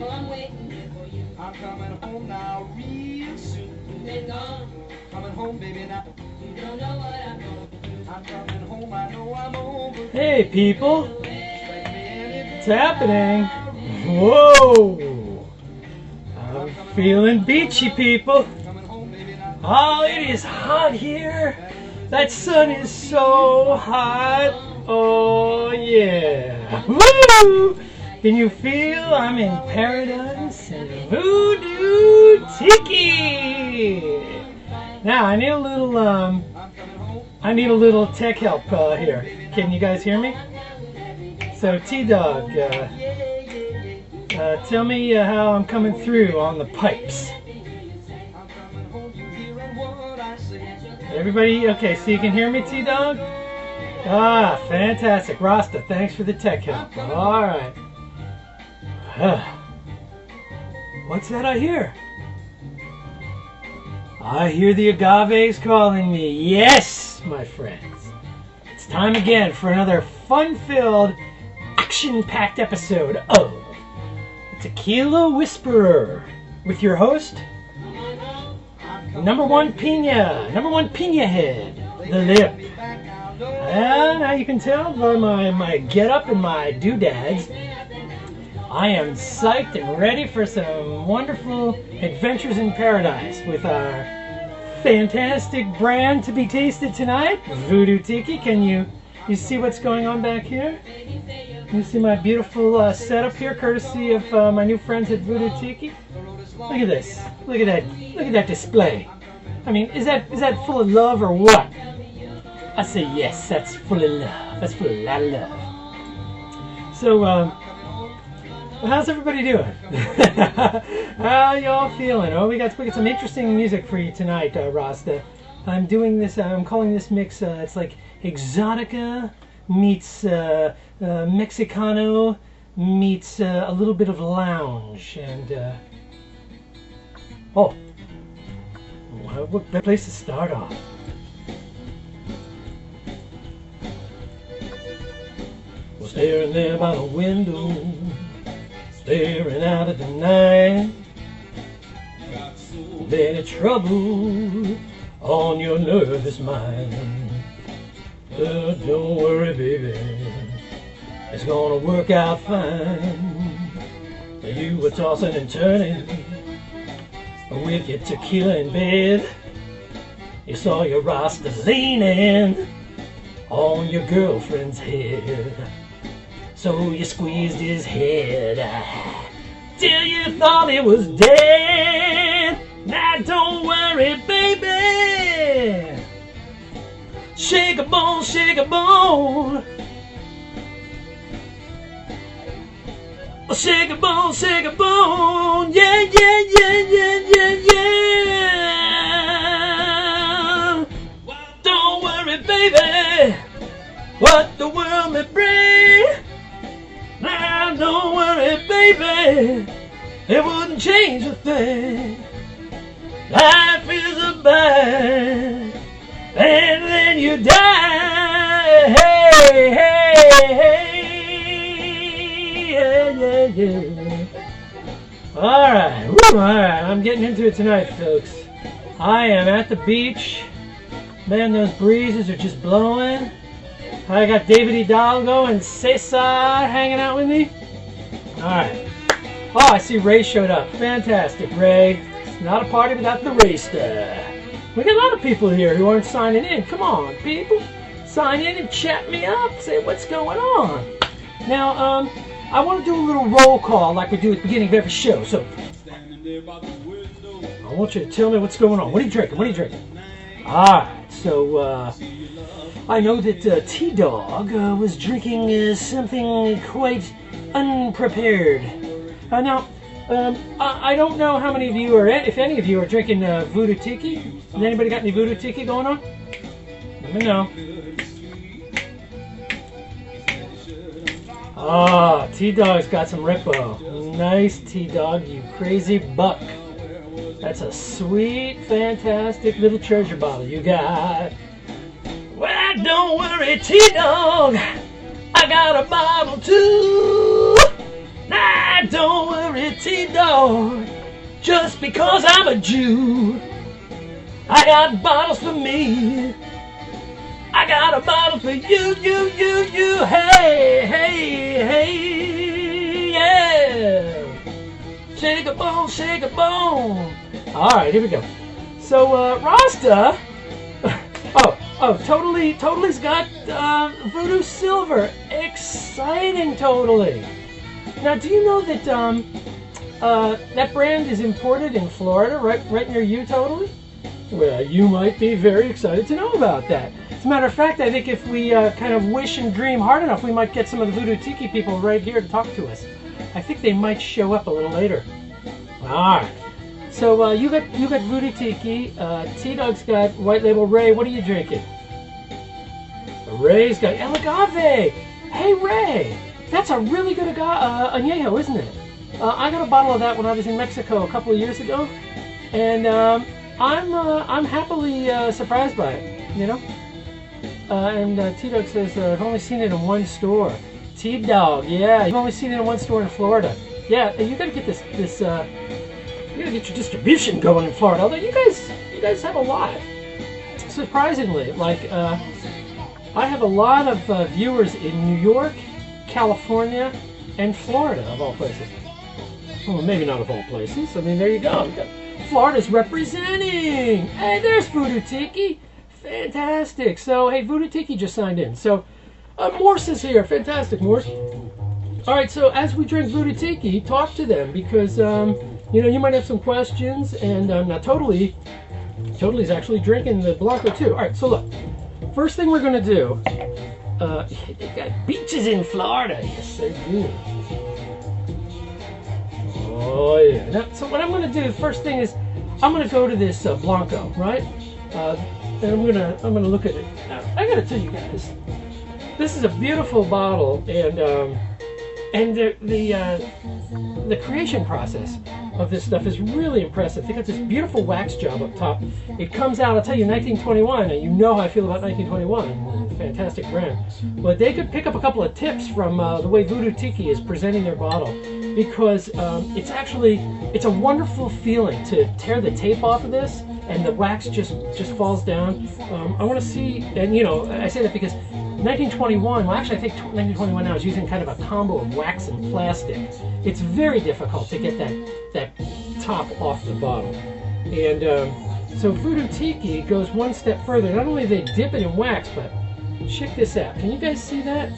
I'm waiting for you. I'm coming home now real soon. They're gone. Coming home, baby, now. You don't know what I'm going to do. I'm coming home, I know I'm over. Hey, people. What's happening? Whoa. I'm feeling beachy, people. Oh, it is hot here. That sun is so hot. Oh, yeah. Woo! Can you feel I'm in paradise and Voodoo Tiki? Now I need a little tech help here. Can you guys hear me? So T-Dog, tell me how I'm coming through on the pipes. Everybody, okay? So you can hear me, T-Dog? Ah, fantastic, Rasta. Thanks for the tech help. All right. What's that I hear? I hear the agaves calling me. Yes, my friends. It's time again for another fun-filled, action-packed episode of Tequila Whisperer with your host, number one Pina head, the Lip. And now you can tell by my get-up and my doodads, I am psyched and ready for some wonderful adventures in paradise with our fantastic brand to be tasted tonight, Voodoo Tiki. Can you see what's going on back here? You see my beautiful setup here, courtesy of my new friends at Voodoo Tiki. Look at this. Look at that display. I mean, is that full of love or what? I say yes, that's full of love. That's full of lot of love. So, how's everybody doing? How y'all feeling? Oh, we got some interesting music for you tonight, Rasta. I'm doing this. I'm calling this mix. It's like Exotica meets Mexicano meets a little bit of lounge and what better place to start off? Well, staring there by the window, staring out at the night. Many trouble on your nervous mind. Don't worry, baby, it's gonna work out fine. You were tossing and turning with your tequila in bed. You saw your Rasta leaning on your girlfriend's head. So you squeezed his head till you thought it was dead. Now don't worry, baby. Shake a bone, shake a bone. Shake a bone, shake a bone. Yeah, yeah, yeah, yeah, yeah, yeah. Don't worry, baby, what the world may bring. Now don't worry, baby, it wouldn't change a thing. Life is a bind, and then you die. Hey, hey, hey, yeah, yeah, yeah. All right, I'm getting into it tonight, folks. I am at the beach. Man, those breezes are just blowing. I got David Hidalgo and Cesar hanging out with me. All right. Oh, I see Ray showed up. Fantastic, Ray. It's not a party without the Ray star. We got a lot of people here who aren't signing in. Come on, people. Sign in and chat me up. Say what's going on. Now, I want to do a little roll call like we do at the beginning of every show. So, I want you to tell me what's going on. What are you drinking? What are you drinking? All right. So, I know that T-Dog was drinking something quite unprepared. Now, I don't know how many of you are, if any of you are drinking Voodoo Tiki. Has anybody got any Voodoo Tiki going on? Let me know. Ah, T-Dog's got some Repo. Nice, T-Dog, you crazy buck. That's a sweet, fantastic little treasure bottle you got. Well, don't worry, T-Dog, I got a bottle too. Nah, don't worry, T-Dog. Just because I'm a Jew, I got bottles for me. I got a bottle for you. Hey, hey, hey, yeah. Shake a bone, shake a bone. All right, here we go. So, Rasta. Totally's got Voodoo Silver. Exciting, Totally. Now, do you know that that brand is imported in Florida, right near you, Totally? Well, you might be very excited to know about that. As a matter of fact, I think if we kind of wish and dream hard enough, we might get some of the Voodoo Tiki people right here to talk to us. I think they might show up a little later. All right. So you got Voodoo Tiki. T-Dog's got White Label Ray. What are you drinking? Ray's got El Agave. Hey, Ray. That's a really good anejo, isn't it? I got a bottle of that when I was in Mexico a couple of years ago, and I'm happily surprised by it. You know. And T-Dog says I've only seen it in one store. T-Dog, yeah, you've only seen it in one store in Florida. Yeah, you gotta get this. You gotta get your distribution going in Florida. Although you guys have a lot. Surprisingly, like I have a lot of viewers in New York, California, and Florida, of all places. Well, maybe not of all places. I mean, there you go. Florida's representing. Hey, there's Voodoo Tiki. Fantastic. So, hey, Voodoo Tiki just signed in. So, Morse is here. Fantastic, Morse. All right, so as we drink Voodoo Tiki, talk to them because, you know, you might have some questions. And now Totally's actually drinking the Blanco, too. All right, so look. First thing we're going to do, they got beaches in Florida. Yes, they do. Oh, yeah. Now, so what I'm going to do, first thing is, I'm going to go to this Blanco, right? And I'm gonna look at it. Now, I gotta tell you guys, this is a beautiful bottle, and the creation process of this stuff is really impressive. They got this beautiful wax job up top. It comes out, I'll tell you, 1921. And you know how I feel about 1921. Fantastic brand. But they could pick up a couple of tips from the way Voodoo Tiki is presenting their bottle, because it's a wonderful feeling to tear the tape off of this. And the wax just falls down. I want to see, and you know, I say that because 1921, well actually I think 1921 now is using kind of a combo of wax and plastic. It's very difficult to get that top off the bottle. And so Voodoo Tiki goes one step further. Not only do they dip it in wax, but check this out. Can you guys see that?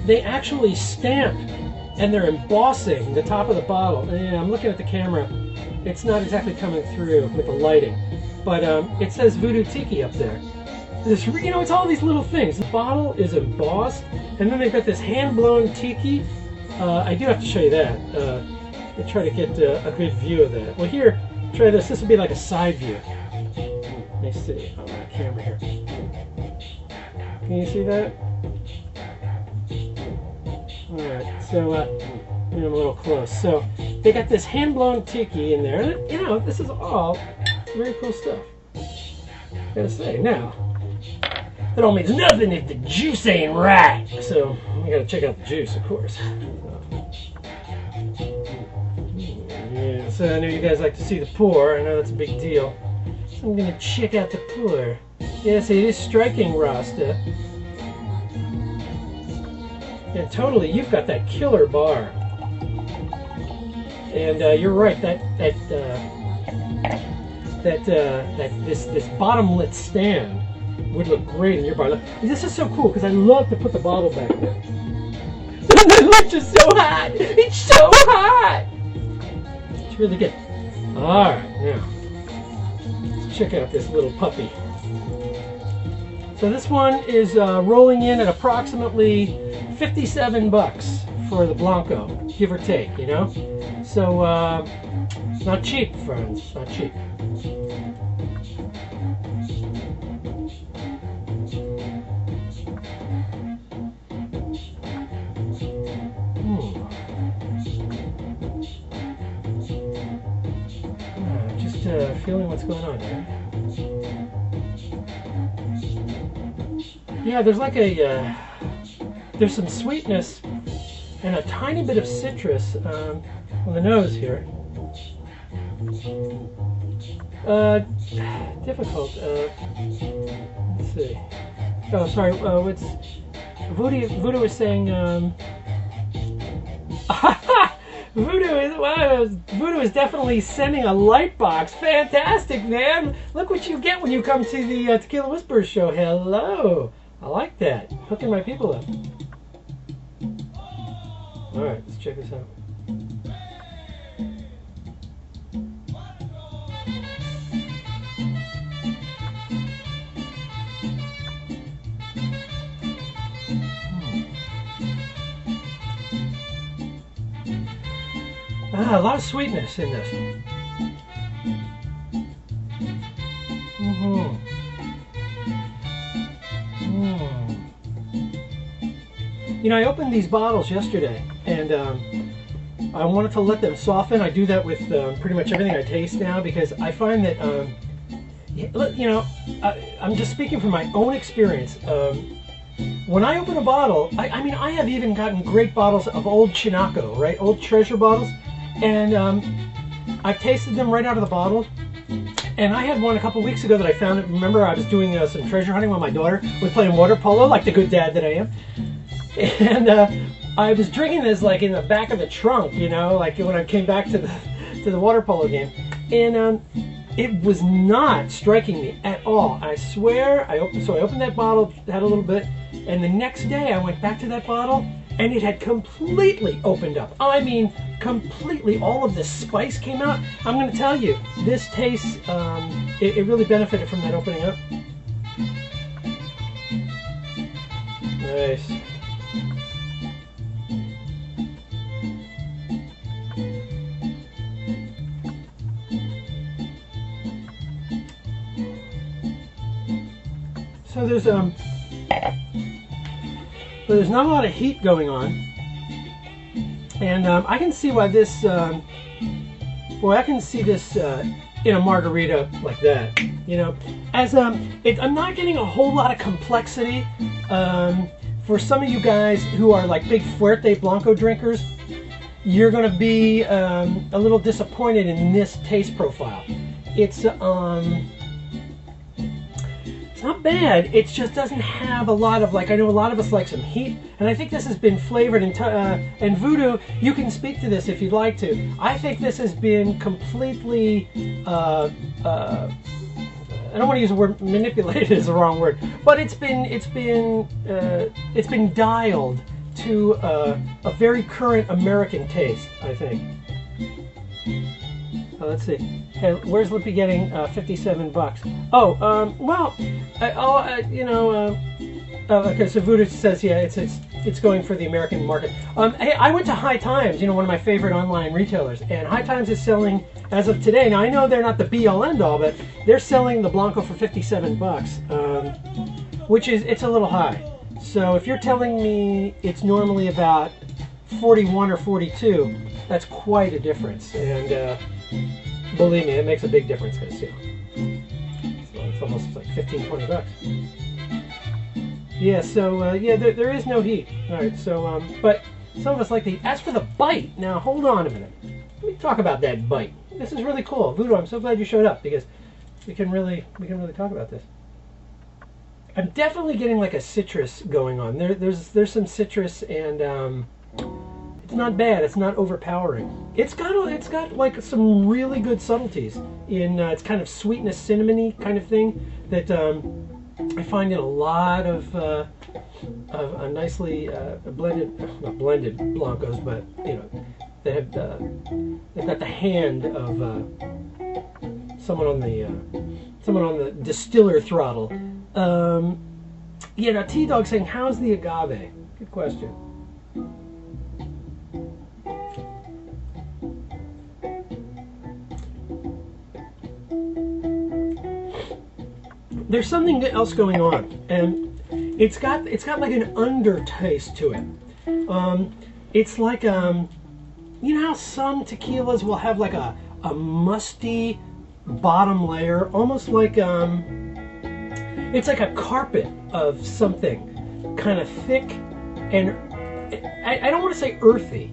They actually stamp and they're embossing the top of the bottle. Yeah, I'm looking at the camera. It's not exactly coming through with the lighting, but it says Voodoo Tiki up there. This, you know, it's all these little things. The bottle is embossed, and then they've got this hand-blown tiki. I do have to show you that. To try to get a good view of that. Well, here, try this. This would be like a side view. Let me see on my camera here. Can you see that? All right. So. I'm a little close. So they got this hand-blown tiki in there. And, you know, this is all very cool stuff. Gotta say, now, that don't mean nothing if the juice ain't right. So you gotta check out the juice, of course. Yeah, so I know you guys like to see the pour. I know that's a big deal. So I'm gonna check out the pour. Yes, it is striking, Rasta. And totally, you've got that killer bar. And you're right. This bottomless stand would look great in your bar. This is so cool because I love to put the bottle back there. The lips are so hot. It's so hot. It's really good. All right, now let's check out this little puppy. So this one is rolling in at approximately $57 for the Blanco, give or take, you know? So, not cheap, friends, not cheap. Just feeling what's going on here. Yeah, there's like a, there's some sweetness and a tiny bit of citrus on the nose here. Difficult. Let's see. Oh, sorry. What's Voodoo was saying? Voodoo is definitely sending a light box. Fantastic, man! Look what you get when you come to the Tequila Whisperer show. Hello. I like that. Hooking my people up. All right, let's check this out. A lot of sweetness in this. You know, I opened these bottles yesterday, and I wanted to let them soften. I do that with pretty much everything I taste now, because I find that, you know, I'm just speaking from my own experience. When I open a bottle, I mean, I have even gotten great bottles of old Chinaco, right? Old treasure bottles. And I've tasted them right out of the bottle. And I had one a couple weeks ago that I found. Remember, I was doing some treasure hunting while my daughter was playing water polo, like the good dad that I am. And I was drinking this like in the back of the trunk, you know, like when I came back to the water polo game. And it was not striking me at all. I swear. I opened that bottle, had a little bit, and the next day I went back to that bottle, and it had completely opened up. I mean, completely. All of the spice came out. I'm going to tell you, this taste, it really benefited from that opening up. Nice. So there's not a lot of heat going on, and I can see why this. Well, I can see this in a margarita like that. You know, as I'm not getting a whole lot of complexity. For some of you guys who are like big Fuerte Blanco drinkers, you're going to be a little disappointed in this taste profile. It's not bad. It just doesn't have a lot of, like, I know a lot of us like some heat, and I think this has been flavored and Voodoo, you can speak to this if you'd like to. I think this has been completely I don't want to use the word manipulated, is the wrong word, but it's been dialed to a very current American taste, I think. Let's see. Hey, where's Lippy getting 57 bucks? Oh, well, you know, okay, so Voodoo says, yeah, it's going for the American market. Hey, I went to High Times, you know, one of my favorite online retailers, and High Times is selling, as of today, now I know they're not the be-all end-all, but they're selling the Blanco for 57 bucks, which is, it's a little high. So if you're telling me it's normally about 41 or 42, that's quite a difference, and believe me, it makes a big difference, because, you know, it's almost like 15, 20 bucks. Yeah, so, yeah, there is no heat. All right, so, but some of us like the heat. As for the bite, now, hold on a minute. Let me talk about that bite. This is really cool. Voodoo, I'm so glad you showed up, because we can really talk about this. I'm definitely getting like a citrus going on. There's some citrus, and it's not bad. It's not overpowering. It's got like some really good subtleties in it's kind of sweetness, cinnamony kind of thing that I find in a lot of nicely blended, not blended Blancos, but you know, they've got the hand of someone on the distiller throttle. Yeah, now T-Dog saying, how's the agave? Good question. There's something else going on, and it's got like an undertaste to it. It's like you know how some tequilas will have like a musty bottom layer, almost like it's like a carpet of something, kind of thick and I don't want to say earthy,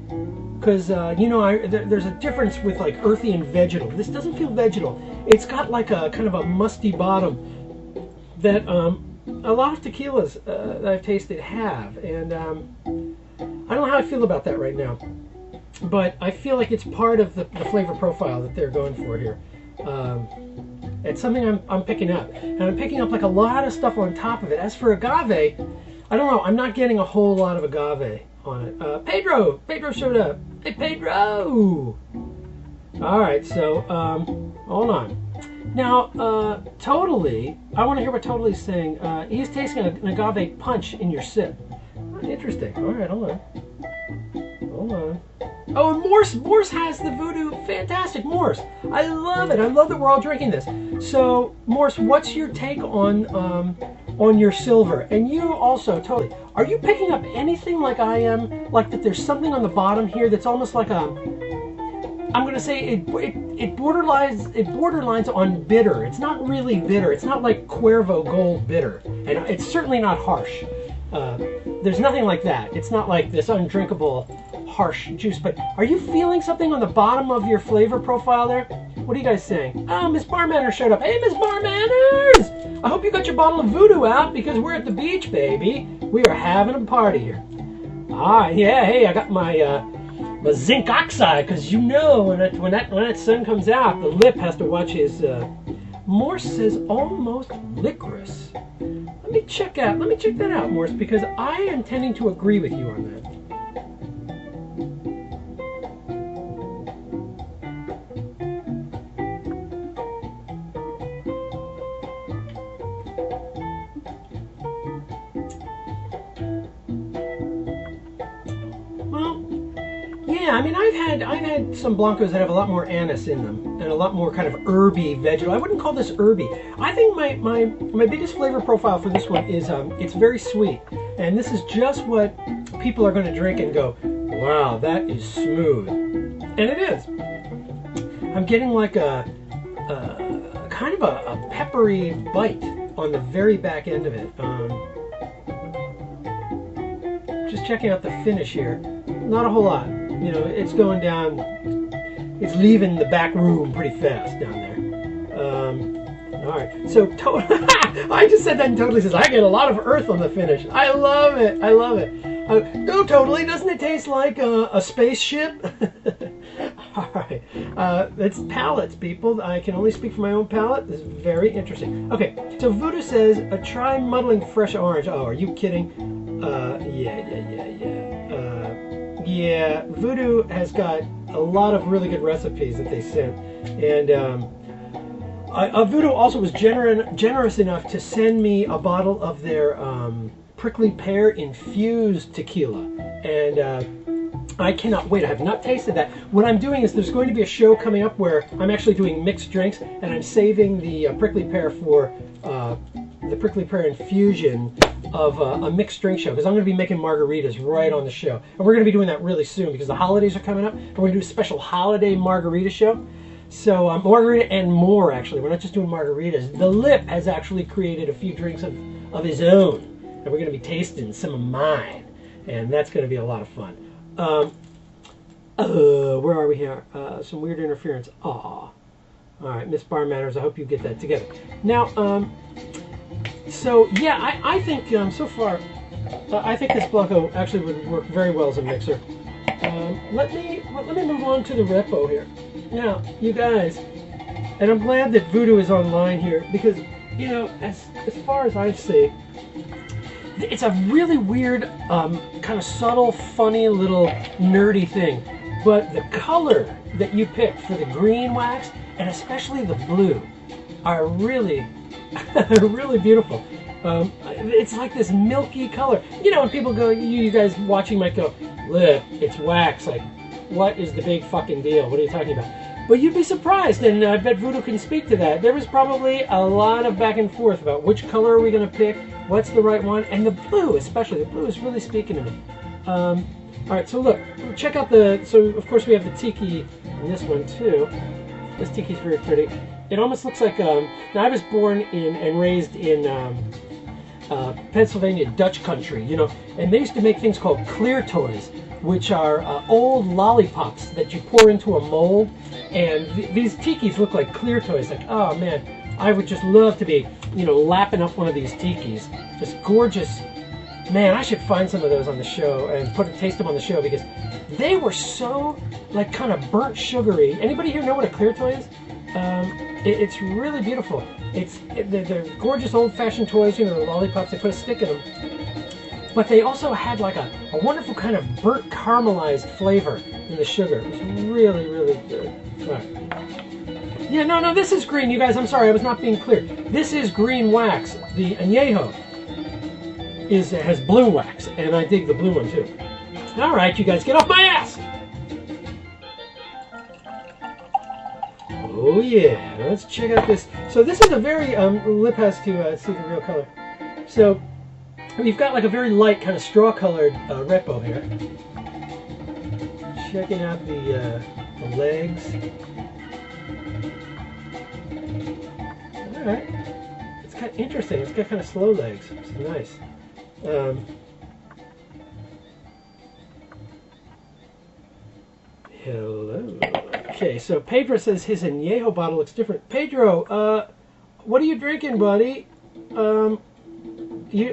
because you know, there's a difference with like earthy and vegetal. This doesn't feel vegetal. It's got like a kind of a musty bottom that a lot of tequilas that I've tasted have, and I don't know how I feel about that right now, but I feel like it's part of the flavor profile that they're going for here. It's something I'm picking up, and I'm picking up like a lot of stuff on top of it. As for agave, I don't know, I'm not getting a whole lot of agave on it. Pedro showed up. Hey, Pedro! Alright, so, hold on. Now, Totally, I want to hear what Totally's saying. He's tasting an agave punch in your sip. Interesting. Alright, hold on. Hold on. Oh, and Morse has the Voodoo. Fantastic, Morse. I love it. I love that we're all drinking this. So, Morse, what's your take on your silver? And you also, Totally, are you picking up anything like I am? Like that there's something on the bottom here that's almost like a, I'm going to say it borderlines on bitter. It's not really bitter. It's not like Cuervo Gold bitter. And it's certainly not harsh. There's nothing like that. It's not like this undrinkable harsh juice, but are you feeling something on the bottom of your flavor profile there? What are you guys saying? Oh, Miss Barmanners showed up. Hey, Miss Barmanners! I hope you got your bottle of Voodoo out, because we're at the beach, baby. We are having a party here. Ah, yeah, hey, I got my my zinc oxide, because you know when that sun comes out, the lip has to watch his. Morse says almost licorice. Let me check that out, Morse, because I am tending to agree with you on that. Yeah, I mean, I've had some blancos that have a lot more anise in them and a lot more kind of herby vegetal. I wouldn't call this herby. I think my biggest flavor profile for this one is it's very sweet, and this is just what people are going to drink and go, wow, that is smooth, and it is. I'm getting like a kind of a peppery bite on the very back end of it. Just checking out the finish here. Not a whole lot. You know, it's going down, it's leaving the back room pretty fast down there. All right, so I just said that and Totally says, I get a lot of earth on the finish. I love it, I love it. No, Totally, doesn't it taste like a spaceship? All right, it's palates, people. I can only speak for my own palate. This is very interesting. Okay, so Voodoo says, try muddling fresh orange. Oh, are you kidding? Yeah, Voodoo has got a lot of really good recipes that they sent, and Voodoo also was generous enough to send me a bottle of their prickly pear infused tequila, and I cannot wait. I have not tasted that. What I'm doing is there's going to be a show coming up where I'm actually doing mixed drinks, and I'm saving the prickly pear for the prickly pear infusion of a mixed drink show, because I'm going to be making margaritas right on the show, and we're going to be doing that really soon because the holidays are coming up, and we're going to do a special holiday margarita show. So margarita and more, actually. We're not just doing margaritas. The Lip has actually created a few drinks of his own, and we're going to be tasting some of mine, and that's going to be a lot of fun. Where are we here? Some weird interference. Aw. All right, Miss Barmanners, I hope you get that together. Now, so yeah, I think so far, I think this Blanco actually would work very well as a mixer. Let me move on to the repo here. Now, you guys, and I'm glad that Voodoo is online here, because you know, as far as I see, it's a really weird, kind of subtle, funny little nerdy thing. But the color that you picked for the green wax, and especially the blue, are really really beautiful. It's like this milky color. You know, when people go, you guys watching might go, Lip, it's wax. Like, what is the big fucking deal? What are you talking about? But you'd be surprised, and I bet Voodoo can speak to that. There was probably a lot of back and forth about which color are we going to pick, what's the right one, and the blue, especially. The blue is really speaking to me. All right, so look, check out so of course we have the Tiki in this one too. This Tiki is very pretty. It almost looks like, now I was born in and raised in Pennsylvania Dutch country, you know, and they used to make things called clear toys, which are old lollipops that you pour into a mold, and these tikis look like clear toys. Like, oh man, I would just love to be, you know, lapping up one of these tikis. Just gorgeous. Man, I should find some of those on the show and taste them on the show, because they were so, like, kind of burnt sugary. Anybody here know what a clear toy is? It's really beautiful. They're gorgeous old-fashioned toys, you know, the lollipops, they put a stick in them. But they also had like a wonderful kind of burnt caramelized flavor in the sugar. It was really, really good. Right. Yeah, no, this is green, you guys. I'm sorry, I was not being clear. This is green wax. The anejo has blue wax, and I dig the blue one too. All right, you guys, get off my ass! Oh yeah, let's check out this. So this is a very, Lip has to see the real color. So we've got like a very light kind of straw colored repo here. Checking out the legs. All right, it's kind of interesting. It's got kind of slow legs. It's nice. Hello. Okay, so Pedro says his anejo bottle looks different. Pedro, what are you drinking, buddy? I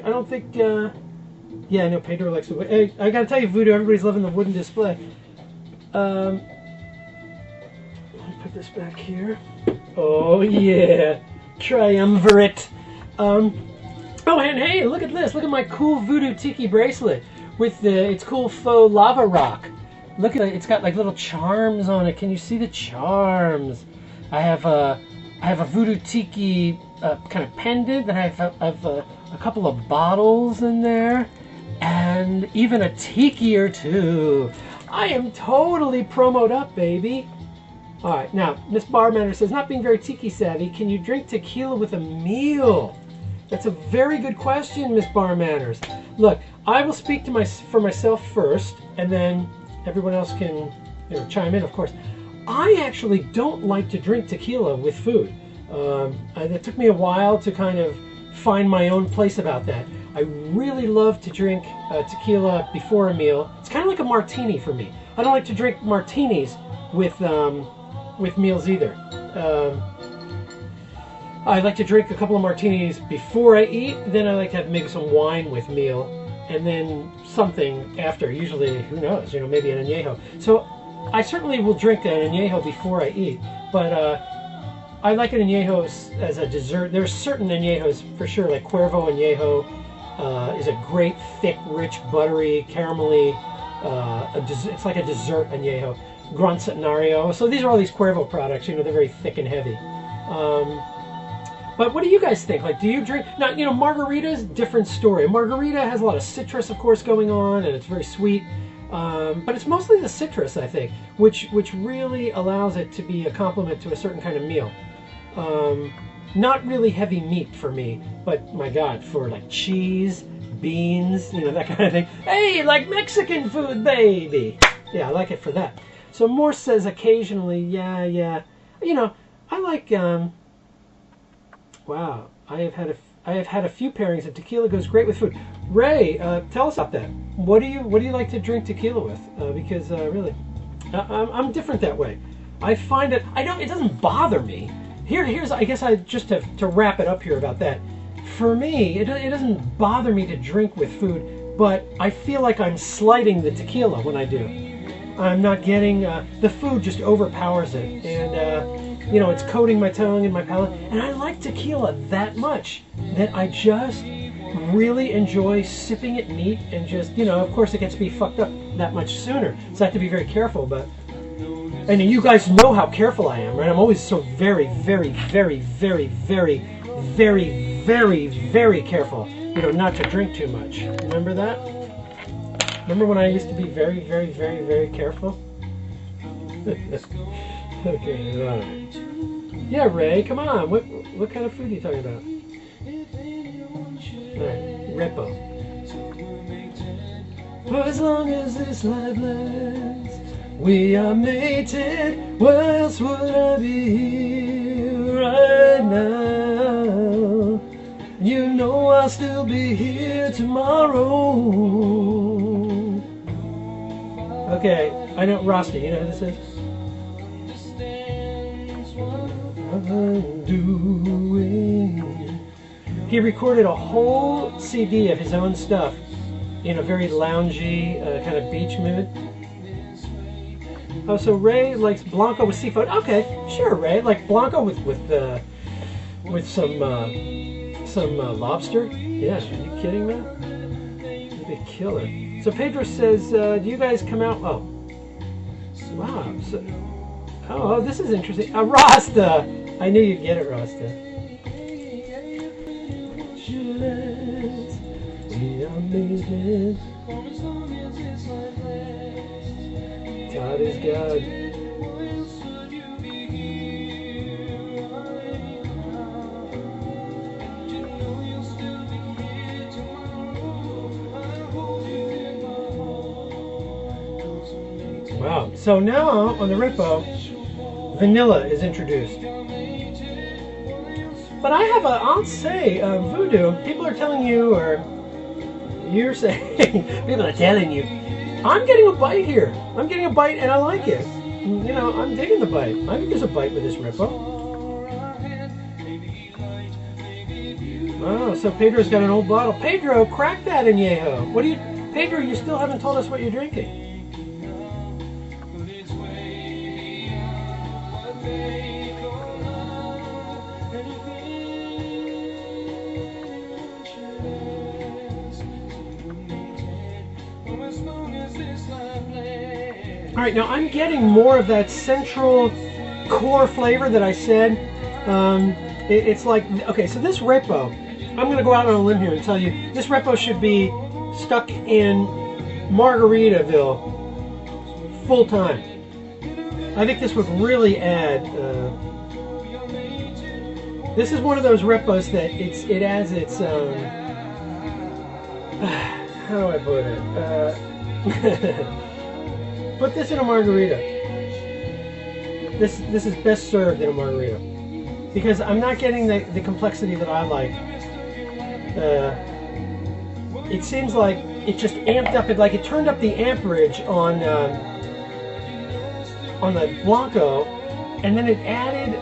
don't think. Yeah, I know Pedro likes the. Hey, I gotta tell you, Voodoo, everybody's loving the wooden display. Let me put this back here. Oh yeah, triumvirate. Oh, and hey, look at this! Look at my cool Voodoo Tiki bracelet with its cool faux lava rock. Look at it; it's got like little charms on it. Can you see the charms? I have a Voodoo Tiki kind of pendant, and I have a couple of bottles in there, and even a tiki or two. I am totally promoed up, baby. All right, now Miss Barmander says, not being very tiki savvy, can you drink tequila with a meal? That's a very good question, Miss Barmanners. Look, I will speak for myself first, and then everyone else can, you know, chime in, of course. I actually don't like to drink tequila with food. It took me a while to kind of find my own place about that. I really love to drink tequila before a meal. It's kind of like a martini for me. I don't like to drink martinis with meals either. I like to drink a couple of martinis before I eat. Then I like to have maybe some wine with meal, and then something after. Usually, who knows? You know, maybe an anejo. So I certainly will drink an anejo before I eat, but I like an anejo as a dessert. There's certain añejos for sure, like Cuervo Añejo is a great, thick, rich, buttery, caramelly. It's like a dessert añejo. Gran Centenario. So these are all these Cuervo products. You know, they're very thick and heavy. But what do you guys think? Like, do you drink? Now, you know, margaritas, different story. Margarita has a lot of citrus, of course, going on, and it's very sweet. But it's mostly the citrus, I think, which really allows it to be a complement to a certain kind of meal. Not really heavy meat for me, but my God, for like cheese, beans, you know, that kind of thing. Hey, like Mexican food, baby. Yeah, I like it for that. So Morse says occasionally, yeah. You know, I like. Wow, I have had a few pairings, and tequila goes great with food. Ray, tell us about that. What do you like to drink tequila with? Because really, I'm different that way. I find it. It doesn't bother me. Here's I guess I just to wrap it up here about that. For me, it doesn't bother me to drink with food, but I feel like I'm slighting the tequila when I do. I'm not getting the food just overpowers it, and you know, it's coating my tongue and my palate. And I like tequila that much that I just really enjoy sipping it neat, and just, you know, of course it gets me fucked up that much sooner, so I have to be very careful. But and you guys know how careful I am, right? I'm always so very, very, very, very, very, very, very, very careful, you know, not to drink too much. Remember that? Remember when I used to be very, very, very, very careful? Okay, all right. Yeah, Ray, come on. What kind of food are you talking about? All right, repo. For as long as this life lasts, we are mated. Where else would I be here right now? You know I'll still be here tomorrow. Okay, I know Rasta, you know who this is? He recorded a whole CD of his own stuff in a very loungy kind of beach mood. Oh, so Ray likes Blanco with seafood. Okay, sure, Ray. Like Blanco with some lobster. Yeah, are you kidding me? That'd be killer. So Pedro says, do you guys come out? Oh, wow. So, oh, this is interesting. Rasta. I knew you'd get it, Rasta. God is God. Wow. So now on the Repo, vanilla is introduced. But I have I'll say, Voodoo, people are telling you, or you're saying, people are telling you, I'm getting a bite here. I'm getting a bite and I like it. You know, I'm digging the bite. I think there's a bite with this Repo. Oh, so Pedro's got an old bottle. Pedro, crack that anejo. What do you, Pedro, you still haven't told us what you're drinking. All right, now I'm getting more of that central core flavor that I said. It's like, okay, so this Repo, I'm going to go out on a limb here and tell you, this Repo should be stuck in Margaritaville full time. I think this would really add, this is one of those Repos that it has its, how do I put it? Put this in a margarita. This is best served in a margarita. Because I'm not getting the complexity that I like. It seems like it just amped up, it turned up the amperage on the Blanco, and then it added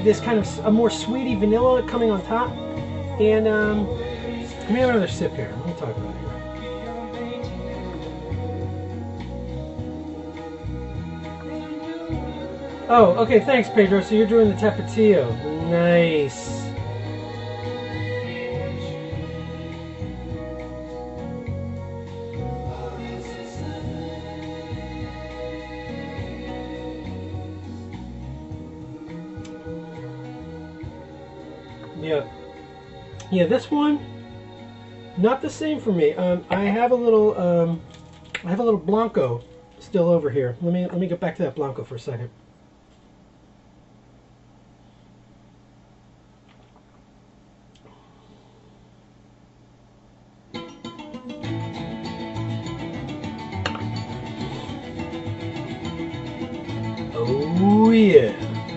this kind of a more sweety vanilla coming on top. And let me have another sip here. Let me talk about it. Oh, okay, thanks, Pedro. So you're doing the Tapatio. Nice. Yeah, this one, not the same for me. I have a little Blanco still over here. Let me get back to that Blanco for a second. Oh yeah.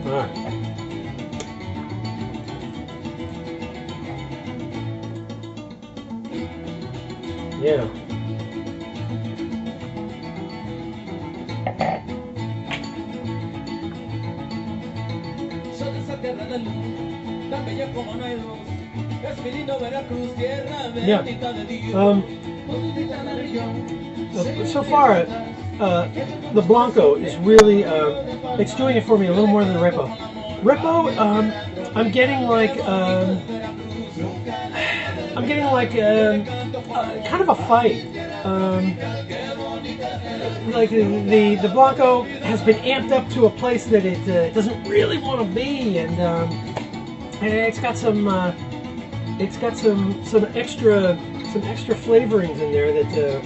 All right. Yeah. So far, the Blanco is really, it's doing it for me a little more than the Repo. Repo, I'm getting like kind of a fight. Like the Blanco has been amped up to a place that it doesn't really want to be, and it's got some extra flavorings in there that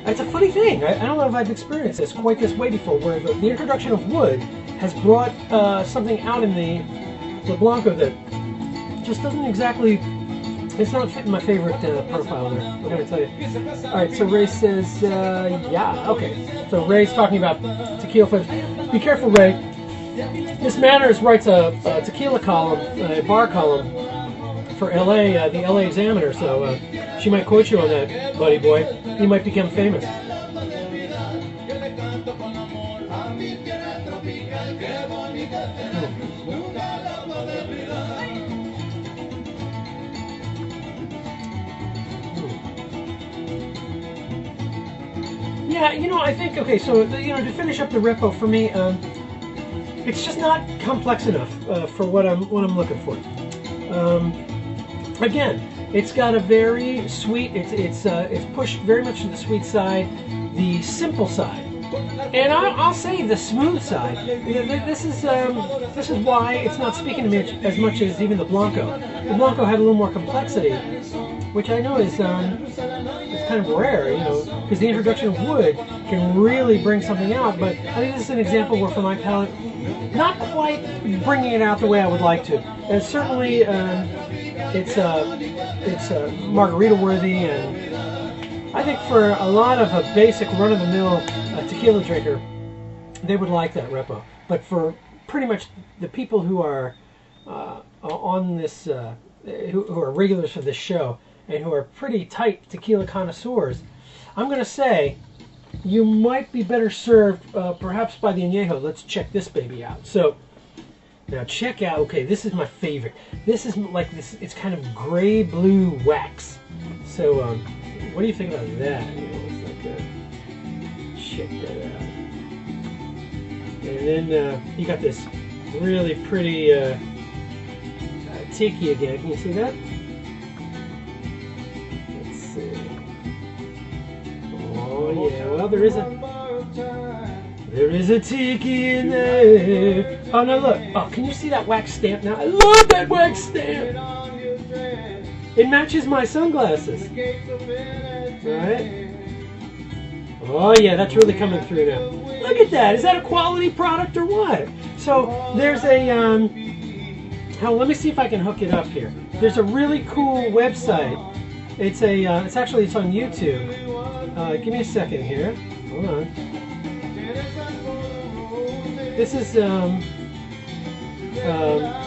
it's a funny thing. I don't know if I've experienced this quite this way before, where the introduction of wood has brought something out in the Blanco that just doesn't exactly. It's not fitting my favorite profile there, I'm going to tell you. Alright, so Ray says, yeah, okay. So Ray's talking about tequila flavors. Be careful, Ray. This Manners writes a tequila column, a bar column, for LA, the LA Examiner, so she might quote you on that, buddy boy. You might become famous. Yeah, you know, I think, okay, so, you know, to finish up the repo, for me, it's just not complex enough for what I'm looking for. Again, it's got a very sweet, it's pushed very much to the sweet side, the simple side, and I'll say the smooth side. This is why it's not speaking to me as much as even the Blanco. The Blanco had a little more complexity, which I know is it's kind of rare, you know, because the introduction of wood can really bring something out. But I think this is an example where, for my palate, not quite bringing it out the way I would like to. And certainly, it's margarita worthy, and I think for a lot of a basic run-of-the-mill tequila drinker, they would like that repo. But for pretty much the people who are on this, who are regulars for this show, and who are pretty tight tequila connoisseurs, I'm going to say you might be better served perhaps by the anejo. Let's check this baby out. So now check out, okay, this is my favorite. This is like this, it's kind of gray blue wax. So what do you think about that? You know, it's like check that out. And then you got this really pretty tiki again. Can you see that? Oh yeah, well there is a tiki in there. Oh no, look. Oh, can you see that wax stamp now? I love that wax stamp. It matches my sunglasses. Right? Oh yeah, that's really coming through now. Look at that. Is that a quality product or what? So there's a hell, let me see if I can hook it up here. There's a really cool website. It's it's on YouTube. Give me a second here. Hold on. This is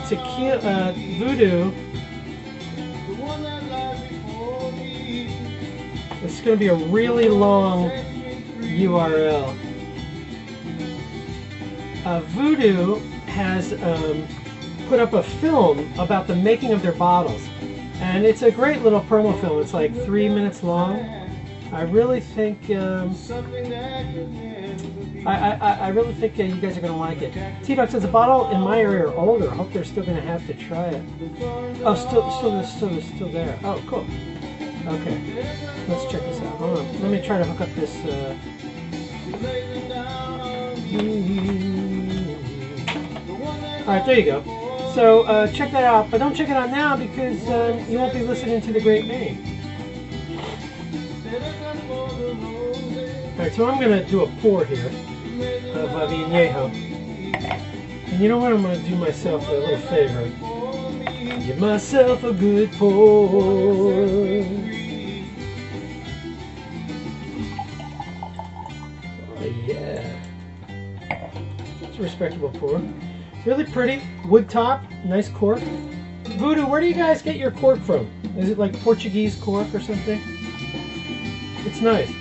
Tequila Voodoo. This is going to be a really long URL. Voodoo has put up a film about the making of their bottles. And it's a great little promo film. It's like 3 minutes long. I really think I really think you guys are going to like it. T-Buck says the bottle in my area are older. I hope they're still going to have to try it. Oh, still there. Oh, cool. Okay, let's check this out. Hold on. Let me try to hook up this. All right, there you go. So check that out, but don't check it out now because you won't be listening to the great name. Alright, so I'm going to do a pour here of the anejo. And you know what? I'm going to do myself a little favor. Give myself a good pour. Oh yeah. It's a respectable pour. Really pretty, wood top, nice cork. Voodoo, where do you guys get your cork from? Is it like Portuguese cork or something? It's nice.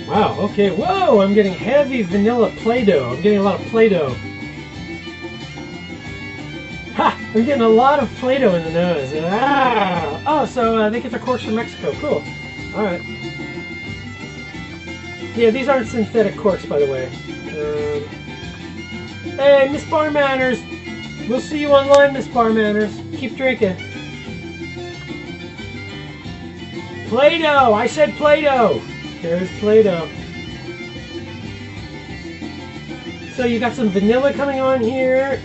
Wow, okay, whoa, I'm getting heavy vanilla Play-Doh. I'm getting a lot of Play-Doh. Ha! I'm getting a lot of Play-Doh in the nose. Ah! Oh, so they get their corks from Mexico. Cool. Alright. Yeah, these aren't synthetic corks, by the way. Hey, Miss Bar Manners! We'll see you online, Miss Bar Manners. Keep drinking. Play-Doh! I said Play-Doh! There's Play-Doh. So you got some vanilla coming on here.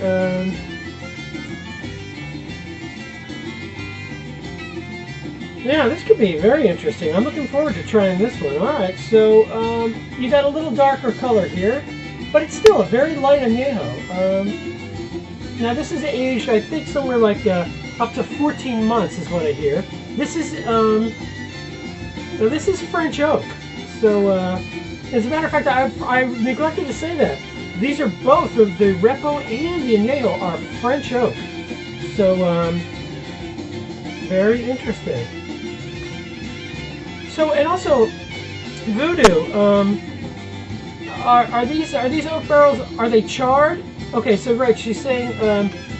Yeah, this could be very interesting. I'm looking forward to trying this one. Alright, so you got a little darker color here, but it's still a very light anejo. Now this is aged, I think, somewhere like up to 14 months is what I hear. This is Now this is French oak. So, as a matter of fact, I neglected to say that. These are both, the Repo and the Anejo are French oak. So, very interesting. So, and also, Voodoo, are these oak barrels, are they charred? Okay, so right, she's saying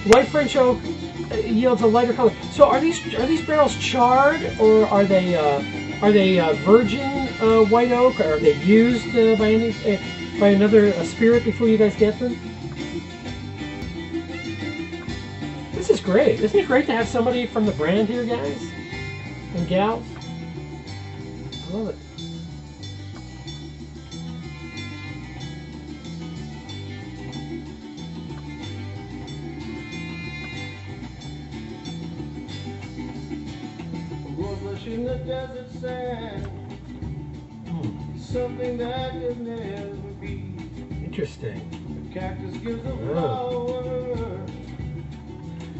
white French oak yields a lighter color. So are these barrels charred, or are they virgin white oak, or are they used by another spirit before you guys get them? This is great. Isn't it great to have somebody from the brand here, guys and gals? I love it. In the desert sand, something that could never be. Interesting. The cactus gives a flower,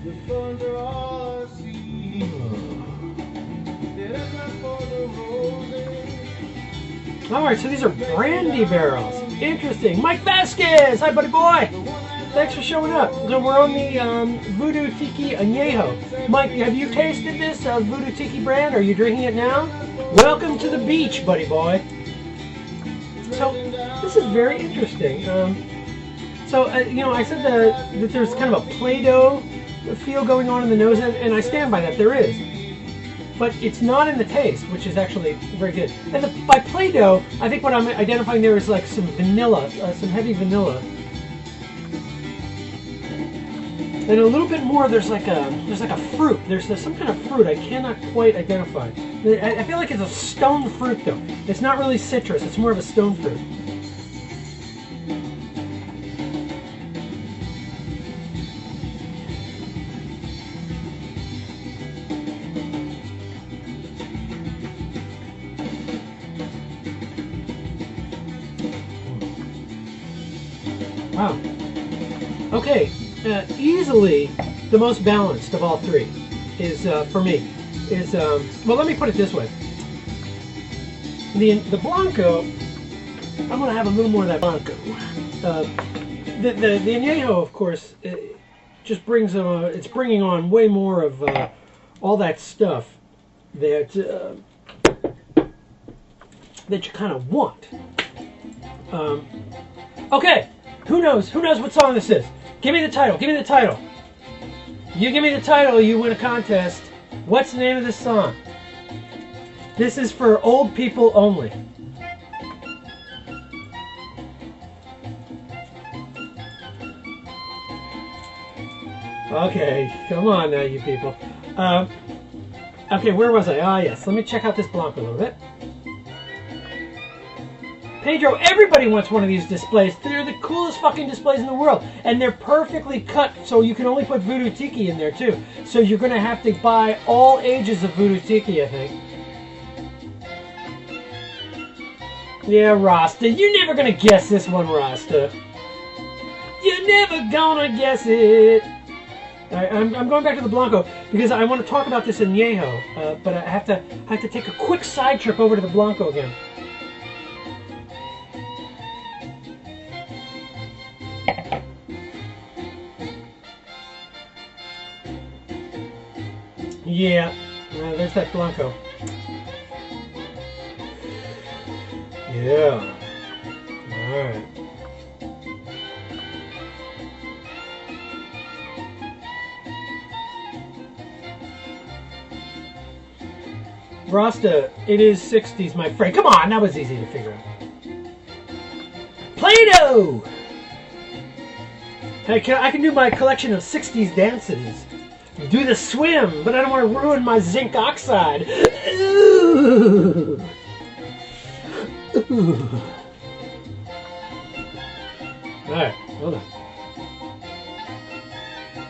the thorns are all I see. There's not for the roses. All right, so these are brandy barrels. Interesting. Mike Vasquez, hi buddy boy. Thanks for showing up. So we're on the Voodoo Tiki Anejo. Mike, have you tasted this Voodoo Tiki brand? Are you drinking it now? Welcome to the beach, buddy boy. So this is very interesting. You know, I said that there's kind of a Play-Doh feel going on in the nose, and I stand by that. There is. But it's not in the taste, which is actually very good. And by Play-Doh, I think what I'm identifying there is like some vanilla, some heavy vanilla. And a little bit more, there's like a fruit. There's some kind of fruit I cannot quite identify. I feel like it's a stone fruit though. It's not really citrus. It's more of a stone fruit. Wow. Okay. Easily the most balanced of all three is, for me, is, well, let me put it this way. The Blanco, I'm going to have a little more of that Blanco. The Anejo, of course, just brings, it's bringing on way more of all that stuff that, that you kind of want. Okay, who knows what song this is? Give me the title. Give me the title. You give me the title, you win a contest. What's the name of this song? This is for old people only. Okay, come on now, you people. Okay, where was I? Ah, yes. Let me check out this Blanco a little bit. Pedro, everybody wants one of these displays. They're the coolest fucking displays in the world. And they're perfectly cut, so you can only put Voodoo Tiki in there, too. So you're going to have to buy all ages of Voodoo Tiki, I think. Yeah, Rasta. You're never going to guess this one, Rasta. You're never going to guess it. Right, I'm going back to the Blanco because I want to talk about this Anejo, but I have to take a quick side trip over to the Blanco again. Yeah, there's that Blanco. Yeah. All right. Rasta, it is 60s, my friend. Come on, that was easy to figure out. Play-Doh! I can do my collection of 60s dances. Do the swim, but I don't want to ruin my zinc oxide. Ooh. Ooh. Alright, hold on.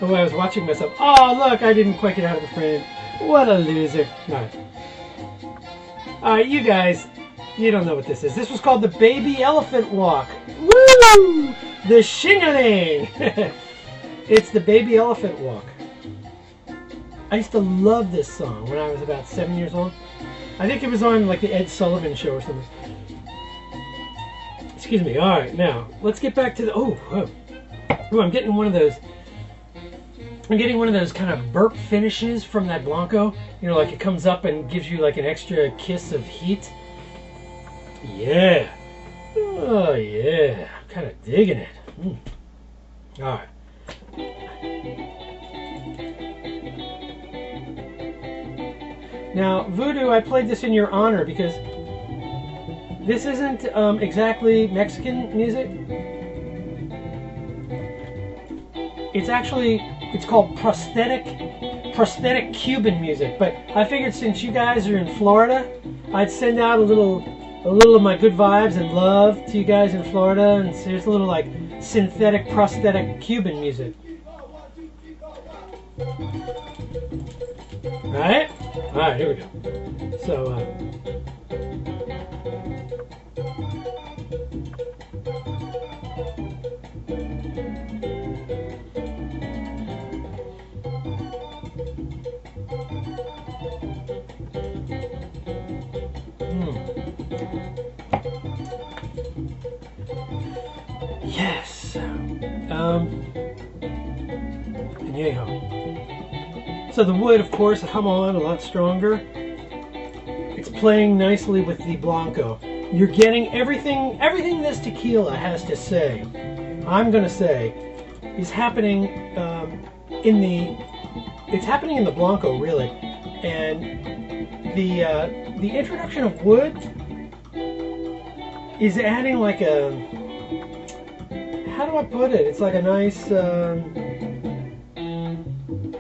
Oh, I was watching myself. Oh, look, I didn't quite get out of the frame. What a loser. Alright. Alright, you guys, you don't know what this is. This was called the Baby Elephant Walk. Woo! The shingling! It's the Baby Elephant Walk. I used to love this song when I was about 7 years old. I think it was on like the Ed Sullivan show or something. Excuse me. All right, now let's get back to the. Oh, I'm getting one of those. I'm getting one of those kind of burp finishes from that blanco. You know, like it comes up and gives you like an extra kiss of heat. Yeah. Oh yeah. I'm kind of digging it. All right. Now, Voodoo, I played this in your honor because this isn't exactly Mexican music. It's called prosthetic Cuban music. But I figured since you guys are in Florida, I'd send out a little of my good vibes and love to you guys in Florida, and so here's a little like synthetic prosthetic Cuban music. Alright, here we go. So, yes. Anejo. So the wood, of course, has come on a lot stronger. It's playing nicely with the blanco. You're getting everything this tequila has to say, I'm gonna say, is happening it's happening in the blanco, really. And the introduction of wood is adding like a, how do I put it? It's like a nice,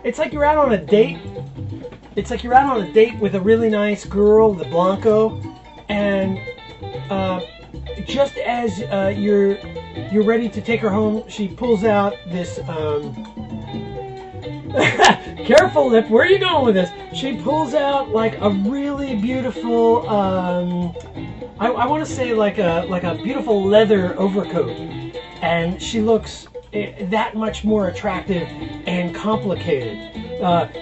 it's like you're out on a date. It's like you're out on a date with a really nice girl, the blanco, and just as you're ready to take her home, she pulls out this. Careful, Lip. Where are you going with this? She pulls out like a really beautiful. I want to say like a beautiful leather overcoat, and she looks that much more attractive and complicated.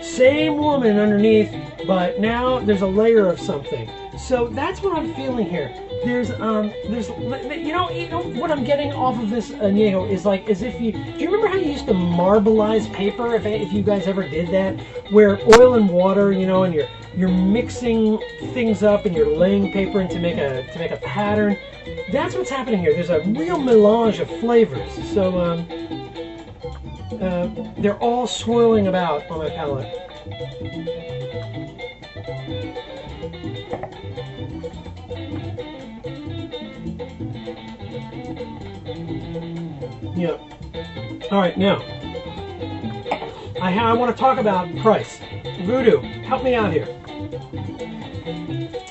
Same woman underneath, but now there's a layer of something. So that's what I'm feeling here. There's you know what I'm getting off of this anejo is like as if do you remember how you used to marbleize paper, if you guys ever did that, where oil and water, you know, and you're mixing things up and you're laying paper in to make a pattern. That's what's happening here. There's a real melange of flavors. So they're all swirling about on my palate. Yeah. All right, now I want to talk about price. Voodoo, help me out here.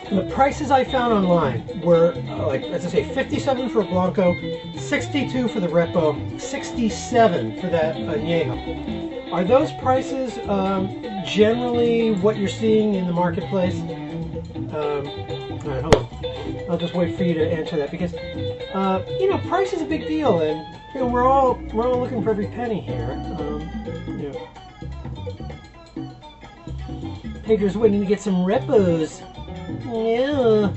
The prices I found online were like, as I say, $57 for a blanco, $62 for the repo, $67 for that anejo. Are those prices generally what you're seeing in the marketplace? All right, hold on. I'll just wait for you to answer that because you know, price is a big deal, and you know we're all looking for every penny here. You know. Pedro's waiting to get some repos. Yeah.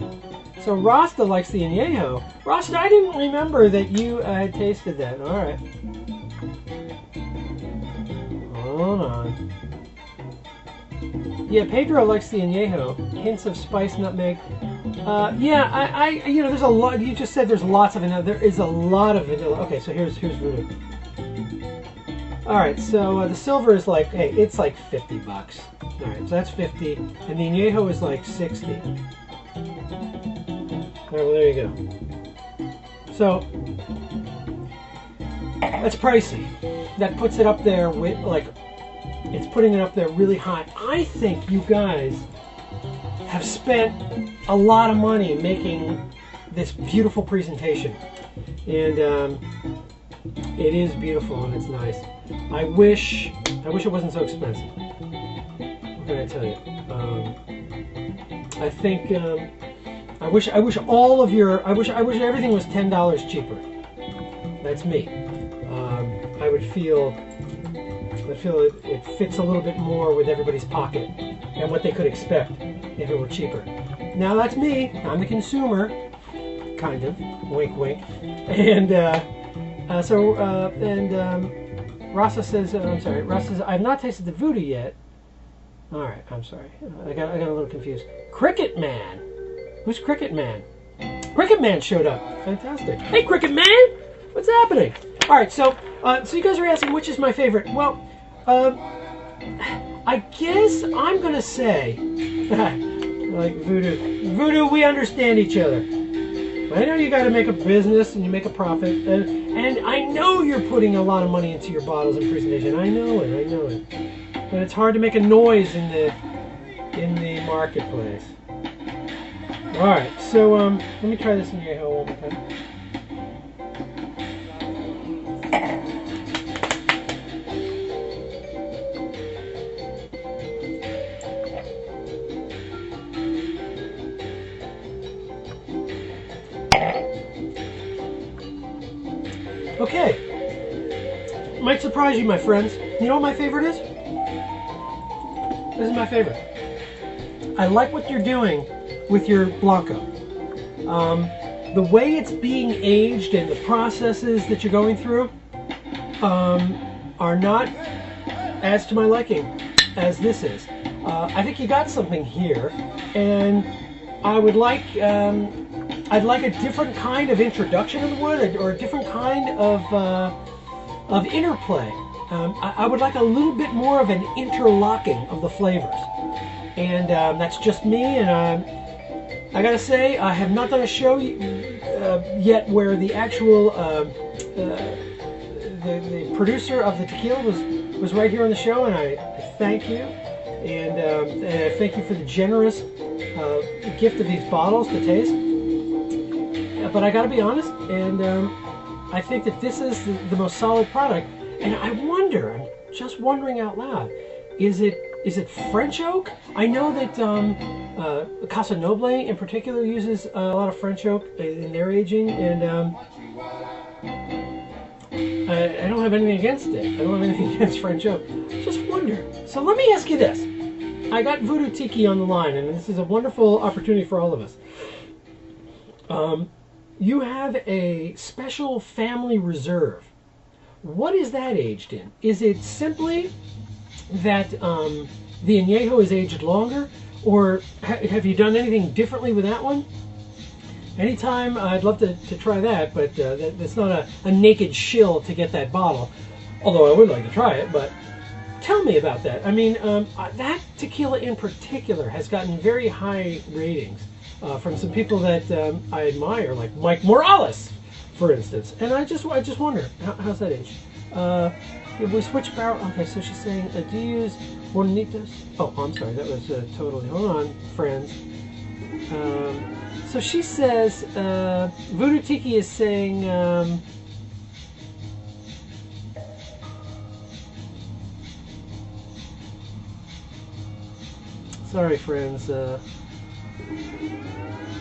So Rasta likes the anejo. Rasta, I didn't remember that you had tasted that. All right. Hold on. Yeah, Pedro likes the anejo. Hints of spice, nutmeg. Yeah, I you know, there's a lot. You just said there's lots of vanilla. There is a lot of vanilla. Okay, so here's Voodoo. All right, so the silver is like, hey, it's like $50. All right, so that's 50, and the anejo is like 60. All right, well there you go. So that's pricey. That puts it up there with like, it's putting it up there really high. I think you guys have spent a lot of money making this beautiful presentation, and it is beautiful and it's nice. I wish it wasn't so expensive. What can I tell you? I think I wish all of your I wish everything was $10 cheaper. That's me. I would feel it fits a little bit more with everybody's pocket and what they could expect if it were cheaper. Now that's me. I'm the consumer, kind of. Wink, wink. And Rasa says, I'm sorry. Rasa says, I've not tasted the Voodoo yet. All right, I'm sorry. I got a little confused. Cricket Man. Who's Cricket Man? Cricket Man showed up. Fantastic. Hey, Cricket Man. What's happening? All right, so you guys are asking which is my favorite. Well, I guess I'm gonna say, like Voodoo. Voodoo, we understand each other. I know you got to make a business and you make a profit, and I know you're putting a lot of money into your bottles and presentation. I know it. But it's hard to make a noise in the marketplace. All right, so let me try this in your one more time. Okay, might surprise you, my friends. You know what my favorite is? This is my favorite. I like what you're doing with your blanco. The way it's being aged and the processes that you're going through are not as to my liking as this is. I think you got something here, and I would like. I'd like a different kind of introduction of the wood, or a different kind of interplay. I would like a little bit more of an interlocking of the flavors, and that's just me. And I gotta say, I have not done a show yet where the actual the producer of the tequila was right here on the show, and I thank you, and I thank you for the generous gift of these bottles to taste. But I gotta be honest, and I think that this is the most solid product. And I'm just wondering out loud, is it French oak? I know that Casa Noble in particular uses a lot of French oak in their aging, and I don't have anything against it. I don't have anything against French oak. Just wonder. So let me ask you this. I got Voodoo Tiki on the line, and this is a wonderful opportunity for all of us. You have a special family reserve. What is that aged in? Is it simply that the anejo is aged longer, or have you done anything differently with that one? Anytime, I'd love to try that, but that's not a naked shill to get that bottle. Although I would like to try it, but tell me about that. I mean, that tequila in particular has gotten very high ratings from some people that I admire, like Mike Morales, for instance. And I just wonder, how's that age? If we switch barrel, okay, so she's saying, do you use Bonitos? Oh, I'm sorry, that was totally, hold on, friends. So she says, Voodoo Tiki is saying, sorry, friends.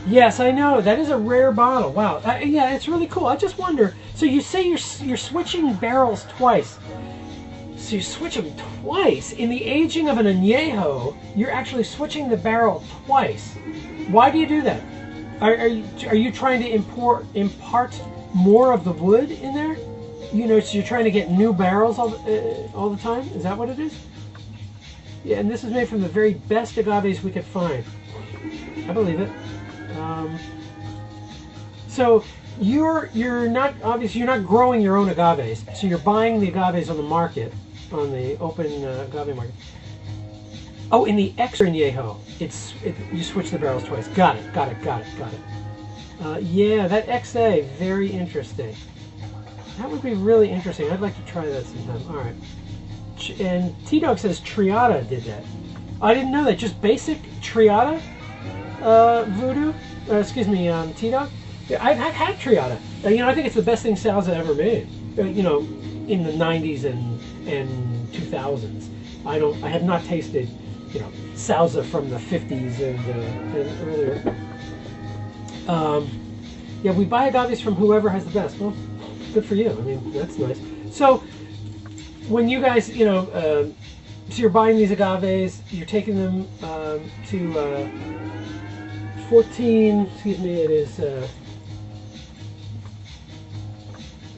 Yes, I know. That is a rare bottle. Wow. Yeah, it's really cool. I just wonder. So you say you're switching barrels twice. So you switch them twice. In the aging of an anejo, you're actually switching the barrel twice. Why do you do that? Are you trying to impart more of the wood in there? You know, so you're trying to get new barrels all the time? Is that what it is? Yeah, and this is made from the very best agaves we could find. I believe it. So you're not, obviously you're not growing your own agaves. So you're buying the agaves on the market, on the open agave market. Oh, in the extra anejo, you switch the barrels twice. Got it. Yeah, that XA, very interesting. That would be really interesting. I'd like to try that sometime. All right. And T-Dog says Triada did that. I didn't know that. Just basic Triada Voodoo. Excuse me, T-Dog. Yeah, I've had Triada. You know, I think it's the best thing Salsa ever made. You know, in the 90s and 2000s. I have not tasted, you know, Salsa from the 50s and earlier. Yeah, we buy agaves from whoever has the best. Well, good for you. I mean, that's nice. So, when you guys, you know, so you're buying these agaves, you're taking them 14, excuse me, it is,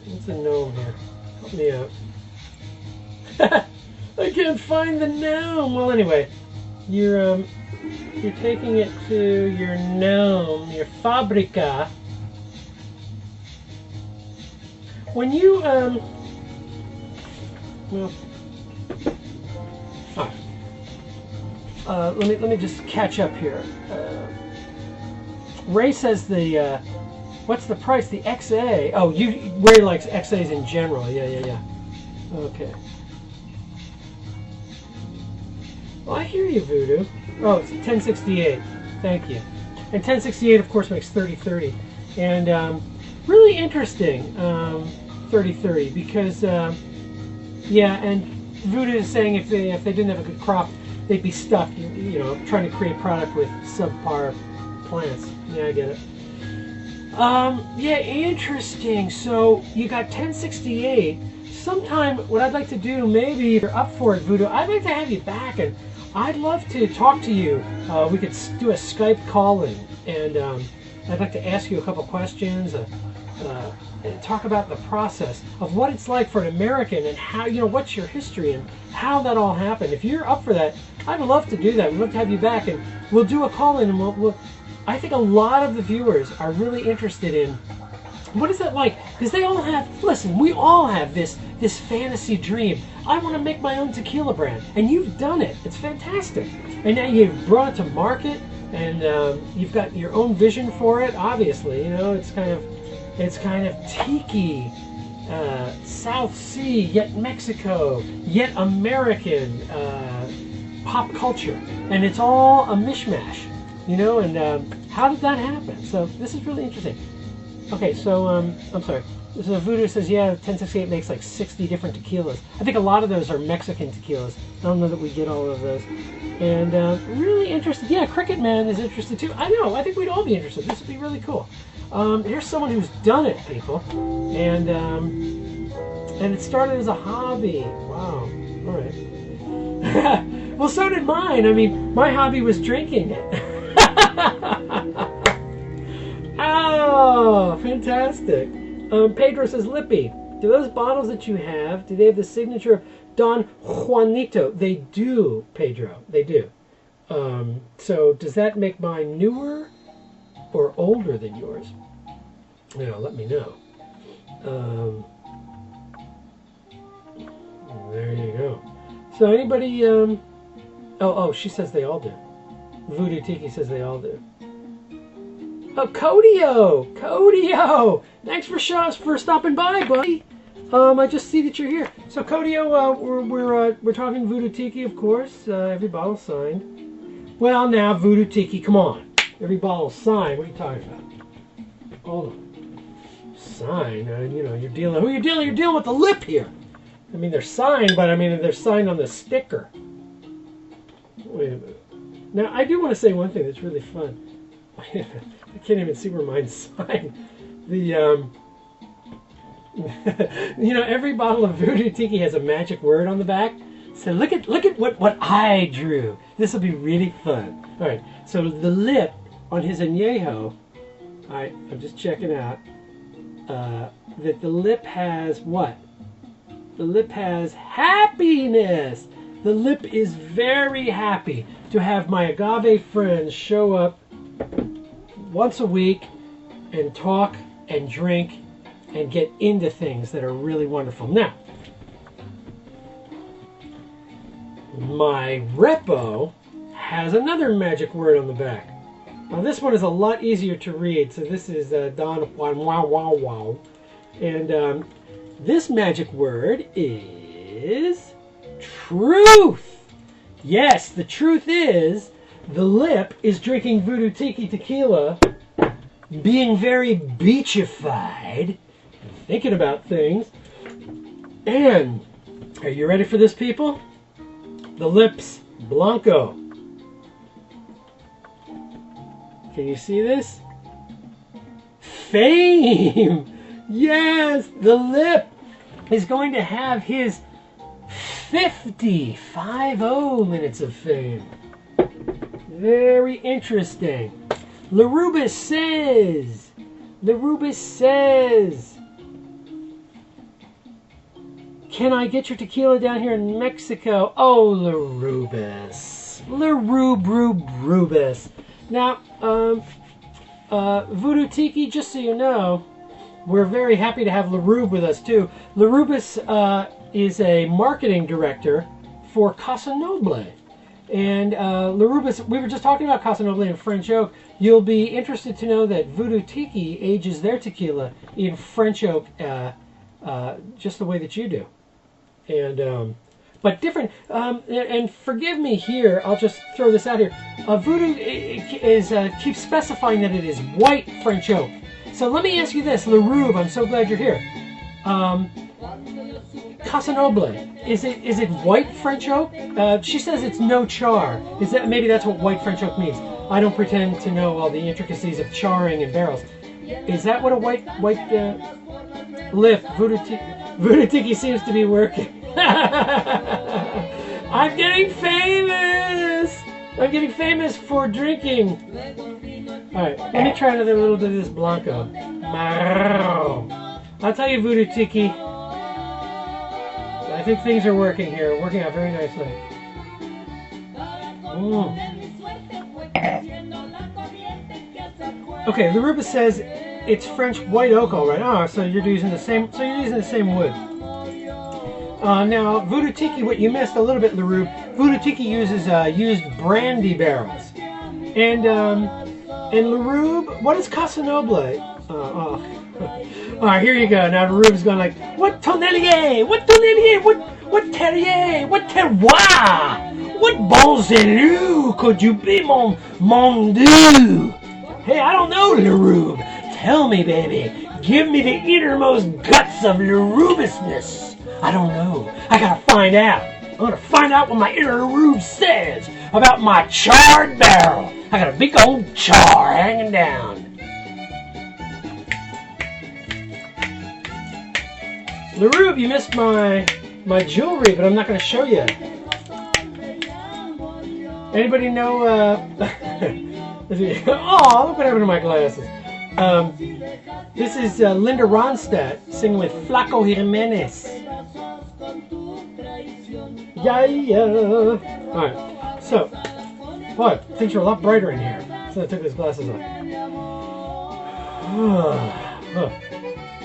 what's a gnome here? Help me out. I can't find the gnome. Well, anyway, you're taking it to your gnome, your fabrica. When you, well, let me just catch up here. Ray says the, what's the price? The XA. Oh, Ray likes XAs in general. Yeah. Okay. Well, I hear you, Voodoo. Oh, it's 1068. Thank you. And 1068, of course, makes 3030. And really interesting, 3030, because, yeah, and Voodoo is saying if they didn't have a good crop, they'd be stuck, you know, trying to create product with subpar plants. Yeah, I get it. Yeah, interesting. So you got 1068. Sometime, what I'd like to do, maybe if you're up for it, Voodoo, I'd like to have you back, and I'd love to talk to you. We could do a Skype call-in, and I'd like to ask you a couple questions, and talk about the process of what it's like for an American, and how, you know, what's your history and how that all happened. If you're up for that, I'd love to do that. We'd love to have you back, and we'll do a call-in, and we'll I think a lot of the viewers are really interested in what is that like, because they all have, listen, we all have this fantasy dream. I want to make my own tequila brand, and you've done it. It's fantastic. And now you've brought it to market, and you've got your own vision for it. Obviously, you know, it's kind of tiki, South Sea, yet Mexico, yet American pop culture, and it's all a mishmash, you know. And how did that happen? So this is really interesting. Okay, so I'm sorry. So Voodoo says, yeah, 1068 makes like 60 different tequilas. I think a lot of those are Mexican tequilas. I don't know that we get all of those. And really interested. Yeah, Cricket Man is interested too. I know. I think we'd all be interested. This would be really cool. Here's someone who's done it, people. And it started as a hobby. Wow. All right. Well, so did mine. I mean, my hobby was drinking it. Oh, fantastic. Pedro says, Lippy, do those bottles that you have, do they have the signature of Don Juanito? They do, Pedro. They do. So does that make mine newer or older than yours? You know, let me know. There you go. So anybody, oh, she says they all do. Voodoo Tiki says they all do. Oh, Codio! Thanks for stopping by, buddy. I just see that you're here. So, Codio, we're talking Voodoo Tiki, of course. Every bottle signed. Well, now Voodoo Tiki, come on. Every bottle signed. What are you talking about? Hold on. Signed? You know, you're dealing. Who are you dealing? You're dealing with the lip here. I mean, they're signed, but I mean they're signed on the sticker. Wait a minute. Now, I do want to say one thing that's really fun. I can't even see where mine's signed. The, you know, every bottle of Voodoo Tiki has a magic word on the back. So look at what I drew. This will be really fun. All right. So the lip on his anejo. I'm just checking out that the lip has what? The lip has happiness. The lip is very happy to have my agave friends show up once a week and talk and drink and get into things that are really wonderful. Now, my repo has another magic word on the back. Now this one is a lot easier to read. So this is Don Juan Wow Wow Wow. And this magic word is truth. Yes, the truth is the lip is drinking Voodoo Tiki tequila, being very beachified, thinking about things. And are you ready for this, people? The lip's blanco. Can you see this? Fame! Yes, the lip is going to have his 50 minutes of fame. Very interesting. LaRubis says, can I get your tequila down here in Mexico? Oh, LaRubis. Now, Voodoo Tiki, just so you know, we're very happy to have LaRube with us too. LaRubis is a marketing director for Casa Noble. And LaRubis, we were just talking about Casa Noble in French oak. You'll be interested to know that Voodoo Tiki ages their tequila in French oak just the way that you do. And but different, and forgive me here, I'll just throw this out here. Voodoo keeps specifying that it is white French oak. So let me ask you this, LaRube, I'm so glad you're here. Casa Noble, is it white French oak? She says it's no char. Maybe that's what white French oak means. I don't pretend to know all the intricacies of charring in barrels. Is that what a white lift? Voodoo Tiki seems to be working. I'm getting famous! I'm getting famous for drinking. Alright, let me try another little bit of this blanco. I'll tell you, Voodoo Tiki, I think things are working here, working out very nicely. Okay, LaRubis says it's French white oak, all right. Oh, so you're using the same. Wood. Now, Voodoo Tiki, what you missed a little bit, LaRube. Voodoo Tiki uses used brandy barrels, and LaRube, what is Casa Noble? All right, here you go. Now LaRube's going like, what tonnelier, what terrier, what terroir, what bon salut could you be, mon dieu? Hey, I don't know, LaRube. Tell me, baby. Give me the innermost guts of LaRubisness. I don't know. I gotta find out. I'm gonna find out what my inner LaRube says about my charred barrel. I got a big old char hanging down. LaRube, you missed my jewelry, but I'm not gonna show you. Anybody know? Oh, look what happened to my glasses. This is Linda Ronstadt singing with Flaco Jimenez. Yeah. Alright, so, boy, things are a lot brighter in here since I took these glasses off.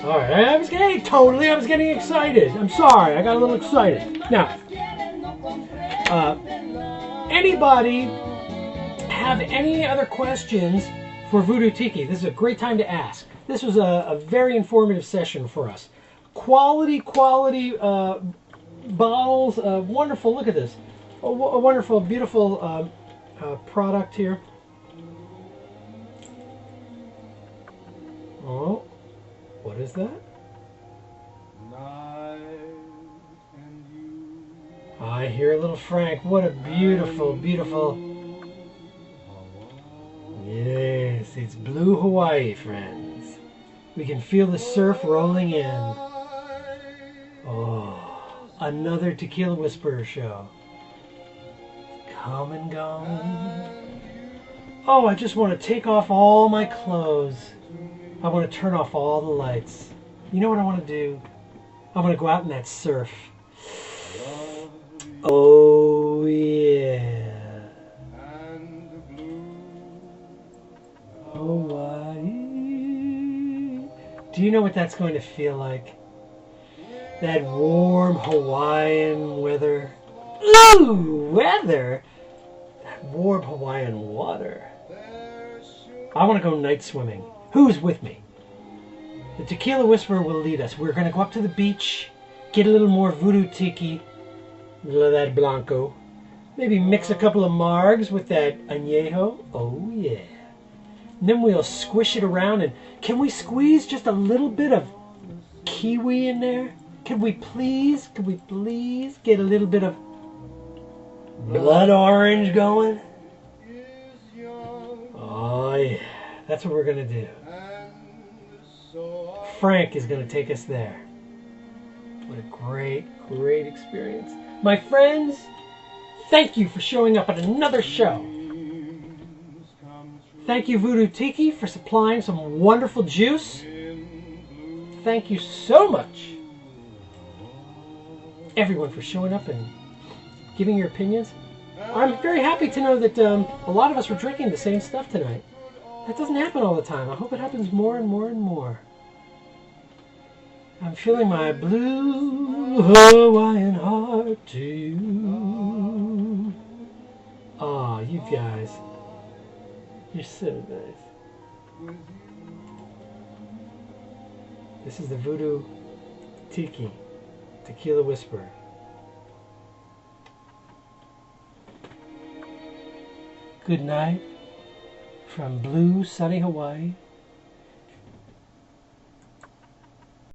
Alright, I was getting excited. I'm sorry, I got a little excited. Now, anybody have any other questions for Voodoo Tiki? This is a great time to ask. This was a very informative session for us. Quality bottles, wonderful, look at this. A wonderful, beautiful product here. Oh, what is that? I hear a little Frank. What a beautiful, beautiful... Yes, it's blue Hawaii, friends. We can feel the surf rolling in. Oh, another Tequila Whisperer show. Come and gone. Oh, I just want to take off all my clothes. I want to turn off all the lights. You know what I want to do? I want to go out in that surf. Oh, yeah. Hawaii. Do you know what that's going to feel like? That warm Hawaiian weather. Ooh, weather? That warm Hawaiian water. I want to go night swimming. Who's with me? The Tequila Whisperer will lead us. We're going to go up to the beach, get a little more Voodoo Tiki, a little of that blanco. Maybe mix a couple of margs with that anejo. Oh, yeah. And then we'll squish it around, and can we squeeze just a little bit of kiwi in there? Could we please get a little bit of blood orange going? Oh yeah, that's what we're gonna do. Frank is gonna take us there. What a great, great experience. My friends, thank you for showing up at another show. Thank you, Voodoo Tiki, for supplying some wonderful juice. Thank you so much, everyone, for showing up and giving your opinions. I'm very happy to know that a lot of us were drinking the same stuff tonight. That doesn't happen all the time. I hope it happens more and more and more. I'm feeling my blue Hawaiian heart to you. Aw, you guys. You're so nice. This is the Voodoo Tiki, Tequila Whisperer. Good night from blue, sunny Hawaii.